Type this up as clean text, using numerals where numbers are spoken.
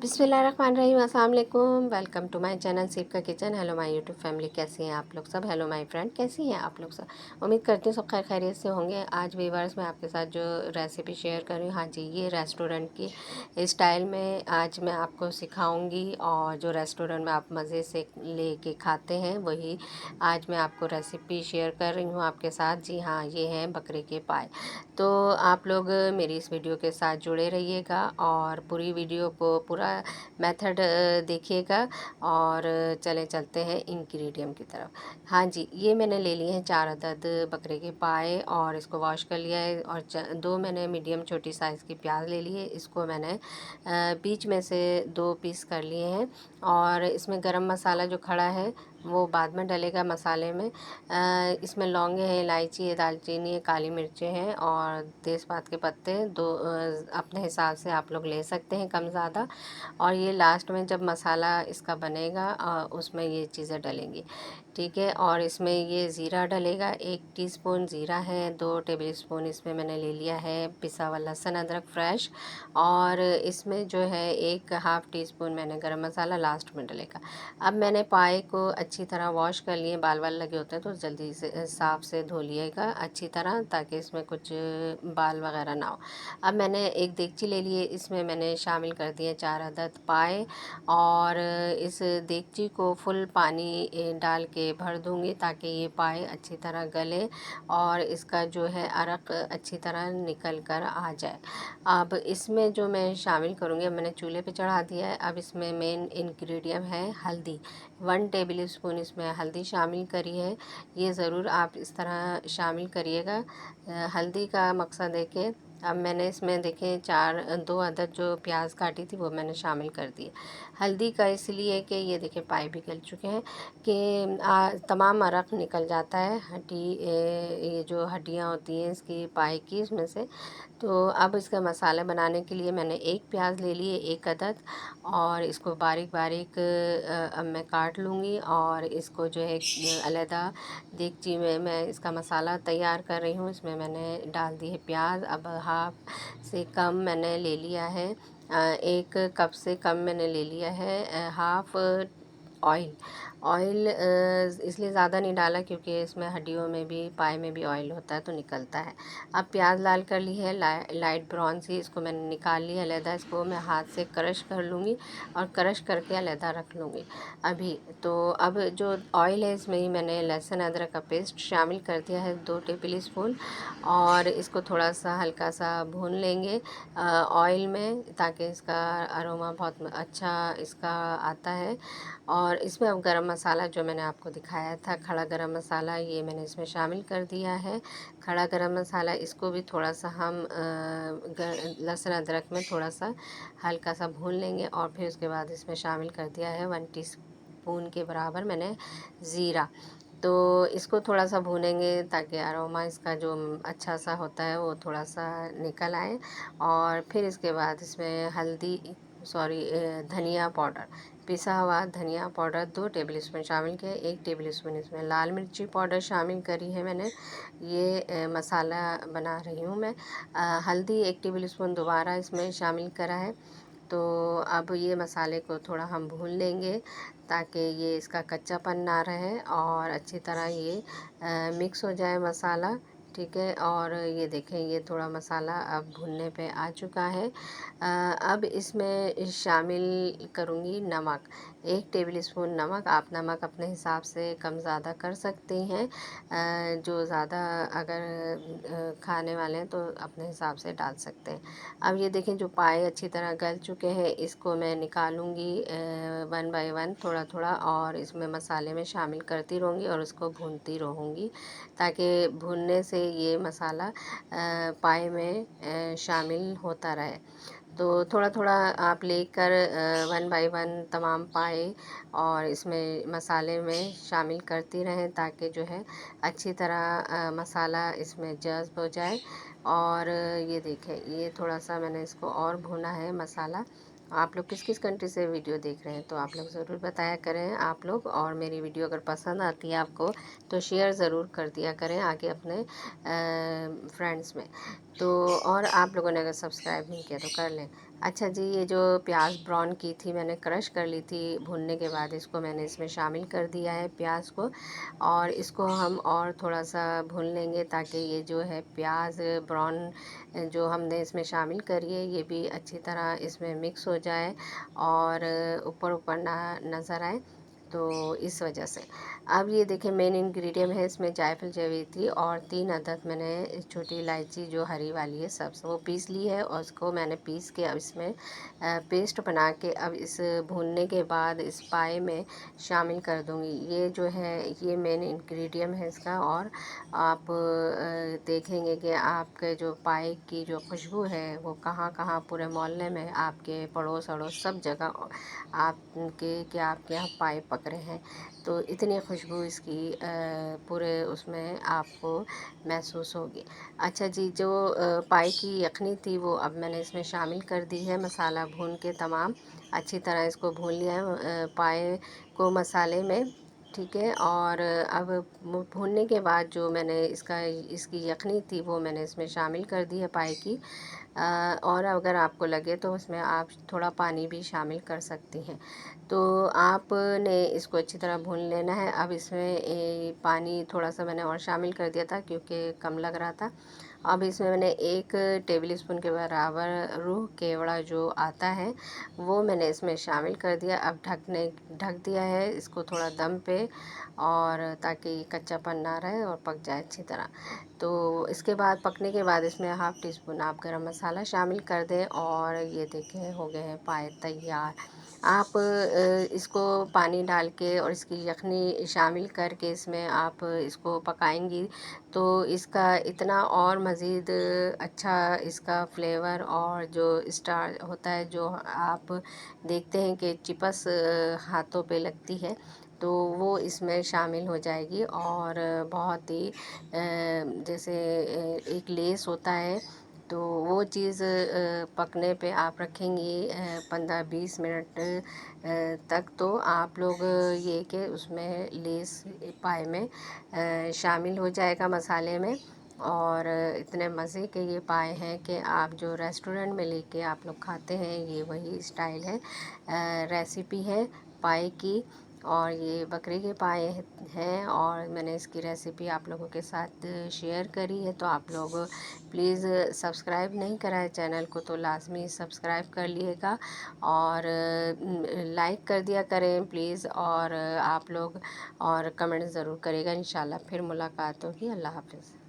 बिस्मिल्लाहिर्रहमानिर्रहीम, अस्सलाम वालेकुम। वेलकम टू माय चैनल सीप का kitchen. Hello my YouTube family, कैसी हैं आप लोग सब। हेलो माय फ्रेंड, कैसी हैं आप लोग सब। उम्मीद करती हूँ सब खैर खैरियत से होंगे। आज वीवर्स मैं आपके साथ जो रेसिपी शेयर कर रही हूँ, हाँ जी, ये रेस्टोरेंट की स्टाइल में आज मैं आपको सिखाऊंगी। और जो रेस्टोरेंट में आप मज़े से लेके खाते हैं वही आज मैं आपको रेसिपी शेयर कर रही हूँ आपके साथ। जी हाँ, ये हैं बकरे के पाए। तो आप लोग मेरी इस वीडियो के साथ जुड़े रहिएगा और पूरी वीडियो को पूरा मेथड देखिएगा। और चले चलते हैं इंग्रेडिएंट की तरफ। हाँ जी, ये मैंने ले लिए हैं 4 अदद बकरे के पाए और इसको वॉश कर लिया है। और 2 मैंने मीडियम छोटी साइज़ की प्याज ले ली है, इसको मैंने बीच में से 2 पीस कर लिए हैं। और इसमें गरम मसाला जो खड़ा है वो बाद में डलेगा मसाले में। इसमें लौंगे हैं, इलायची है, दालचीनी है, काली मिर्चें हैं और तेज़पात के पत्ते दो अपने हिसाब से आप लोग ले सकते हैं कम ज़्यादा। और ये लास्ट में जब मसाला इसका बनेगा उसमें ये चीज़ें डलेंगी, ठीक है। और इसमें ये ज़ीरा डलेगा, 1 टीस्पून ज़ीरा है, 2 टेबलस्पून इसमें मैंने ले लिया है पिसा हुआ लहसुन अदरक फ्रेश। और इसमें जो है 1 हाफ़ टी स्पून मैंने गरम मसाला लास्ट में डलेगा। अब मैंने पाए को अच्छी तरह वॉश कर लिए, बाल वाल लगे होते हैं तो जल्दी से साफ़ से धो लिएगा अच्छी तरह, ताकि इसमें कुछ बाल वगैरह ना हो। अब मैंने एक देगची ले ली है, इसमें मैंने शामिल कर दिए 4 अदद पाए। और इस देगची को फुल पानी डाल के भर दूंगी ताकि ये पाए अच्छी तरह गले और इसका जो है अरक अच्छी तरह निकल कर आ जाए। अब इसमें जो मैं शामिल करूँगी, अब मैंने चूल्हे पे चढ़ा दिया है। अब इसमें मेन इंग्रेडिएंट है हल्दी, 1 टेबल स्पून इसमें हल्दी शामिल करी है। ये ज़रूर आप इस तरह शामिल करिएगा। हल्दी का मकसद है कि अब मैंने इसमें देखें 2 अदद जो प्याज काटी थी वो मैंने शामिल कर दी। हल्दी का इसलिए कि ये देखिए पाए भी गल चुके हैं कि तमाम अरक निकल जाता है, ये जो हड्डियाँ होती हैं इसकी पाए की, इसमें से। तो अब इसका मसाला बनाने के लिए मैंने 1 प्याज ले लिए 1 अदद और इसको बारीक बारीक अब मैं काट लूँगी। और इसको जो है अलहदा देगची में मैं इसका मसाला तैयार कर रही हूँ। इसमें मैंने डाल दी है प्याज। अब हाफ से कम मैंने ले लिया है, 1 कप से कम मैंने ले लिया है हाफ ऑयल। ऑयल इसलिए ज़्यादा नहीं डाला क्योंकि इसमें हड्डियों में भी पाए में भी ऑयल होता है तो निकलता है। अब प्याज लाल कर ली है, लाइट ब्राउन सी, इसको मैंने निकाल लिया अलहदा। इसको मैं हाथ से क्रश कर लूँगी और क्रश करके अलहदा रख लूँगी अभी। तो अब जो ऑयल है इसमें ही मैंने लहसुन अदरक का पेस्ट शामिल कर दिया है 2 टेबल स्पून। और इसको थोड़ा सा हल्का सा भून लेंगे ऑयल में, ताकि इसका अरोमा बहुत अच्छा इसका आता है। और इसमें अब गरम मसाला जो मैंने आपको दिखाया था, खड़ा गरम मसाला, ये मैंने इसमें शामिल कर दिया है। खड़ा गरम मसाला इसको भी थोड़ा सा हम लहसुन अदरक में थोड़ा सा हल्का सा भून लेंगे। और फिर उसके बाद इसमें शामिल कर दिया है 1 टीस्पून के बराबर मैंने ज़ीरा। तो इसको थोड़ा सा भूनेंगे ताकि अरोमा इसका जो अच्छा सा होता है वो थोड़ा सा निकल आए। और फिर इसके बाद इसमें धनिया पाउडर, पिसा हुआ धनिया पाउडर 2 टेबल स्पून शामिल किया, 1 टेबल स्पून इसमें लाल मिर्ची पाउडर शामिल करी है मैंने। ये मसाला बना रही हूँ मैं। हल्दी 1 टेबल स्पून दोबारा इसमें शामिल करा है। तो अब ये मसाले को थोड़ा हम भून लेंगे ताकि ये इसका कच्चापन ना रहे और अच्छी तरह ये मिक्स हो जाए मसाला, ठीक है। और ये देखें ये थोड़ा मसाला अब भुनने पे आ चुका है। अब इसमें शामिल करूँगी नमक, 1 टेबल स्पून नमक। आप नमक अपने हिसाब से कम ज़्यादा कर सकते हैं, जो ज़्यादा अगर खाने वाले हैं तो अपने हिसाब से डाल सकते हैं। अब ये देखें जो पाए अच्छी तरह गल चुके हैं, इसको मैं निकालूंगी 1 बाय 1 थोड़ा थोड़ा और इसमें मसाले में शामिल करती रहूँगी और उसको भूनती रहूँगी ताकि भूनने से ये मसाला पाए में शामिल होता रहे। तो थोड़ा थोड़ा आप लेकर 1 बाय 1 तमाम पाए और इसमें मसाले में शामिल करती रहें ताकि जो है अच्छी तरह मसाला इसमें जज़्ब हो जाए। और ये देखें ये थोड़ा सा मैंने इसको और भूना है मसाला। आप लोग किस किस कंट्री से वीडियो देख रहे हैं तो आप लोग ज़रूर बताया करें आप लोग। और मेरी वीडियो अगर पसंद आती है आपको तो शेयर ज़रूर कर दिया करें आगे अपने फ्रेंड्स में। तो और आप लोगों ने अगर सब्सक्राइब नहीं किया तो कर लें। अच्छा जी, ये जो प्याज ब्राउन की थी मैंने क्रश कर ली थी, भूनने के बाद इसको मैंने इसमें शामिल कर दिया है प्याज को। और इसको हम और थोड़ा सा भून लेंगे ताकि ये जो है प्याज ब्राउन जो हमने इसमें शामिल करी है ये भी अच्छी तरह इसमें मिक्स हो जाए और ऊपर ऊपर ना नज़र आए, तो इस वजह से। अब ये देखिए मेन इंग्रेडिएंट है इसमें जायफल जावित्री और 3 अदद मैंने छोटी इलायची जो हरी वाली है सब वो पीस ली है और उसको मैंने पीस के अब इसमें पेस्ट बना के अब इस भूनने के बाद इस पाए में शामिल कर दूंगी। ये जो है ये मेन इंग्रेडिएंट है इसका। और आप देखेंगे कि आपके जो पाए की जो खुशबू है वो कहाँ कहाँ पूरे मोहल्ले में आपके पड़ोस अड़ोस सब जगह आपके यहाँ पाए पक रहे हैं। तो इतनी खुशबू इसकी पूरे उसमें आपको महसूस होगी। अच्छा जी, जो पाई की यखनी थी वो अब मैंने इसमें शामिल कर दी है। मसाला भून के तमाम अच्छी तरह इसको भून लिया है पाए को मसाले में, ठीक है। और अब भूनने के बाद जो मैंने इसकी यखनी थी वो मैंने इसमें शामिल कर दी है पाए की। और अगर आपको लगे तो उसमें आप थोड़ा पानी भी शामिल कर सकती हैं। तो आपने इसको अच्छी तरह भून लेना है। अब इसमें पानी थोड़ा सा मैंने और शामिल कर दिया था क्योंकि कम लग रहा था। अब इसमें मैंने 1 टेबल स्पून के बराबर रूह केवड़ा जो आता है वो मैंने इसमें शामिल कर दिया। अब ढक दिया है इसको थोड़ा दम पे, और ताकि कच्चापन ना रहे और पक जाए अच्छी तरह। तो इसके बाद पकने के बाद इसमें हाफ़ टी स्पून आप गरम मसाला शामिल कर दें और ये देखें हो गए हैं पाए तैयार। आप इसको पानी डाल के और इसकी यखनी शामिल करके इसमें आप इसको पकाएंगी तो इसका इतना और मज़ीद अच्छा इसका फ्लेवर और जो स्टार होता है जो आप देखते हैं कि चिपस हाथों पे लगती है, तो वो इसमें शामिल हो जाएगी। और बहुत ही जैसे एक लेस होता है तो वो चीज़ पकने पे आप रखेंगी 15-20 मिनट तक, तो आप लोग ये कि उसमें लेस पाए में शामिल हो जाएगा मसाले में। और इतने मज़े के ये पाए हैं कि आप जो रेस्टोरेंट में लेके आप लोग खाते हैं ये वही स्टाइल है। रेसिपी है पाए की, और ये बकरे के पाए हैं और मैंने इसकी रेसिपी आप लोगों के साथ शेयर करी है। तो आप लोग प्लीज़ सब्सक्राइब नहीं करा है चैनल को तो लाजमी सब्सक्राइब कर लिएगा और लाइक कर दिया करें प्लीज़। और आप लोग और कमेंट ज़रूर करेगा। इंशाल्लाह फिर मुलाकात होगी। अल्लाह हाफ़िज़।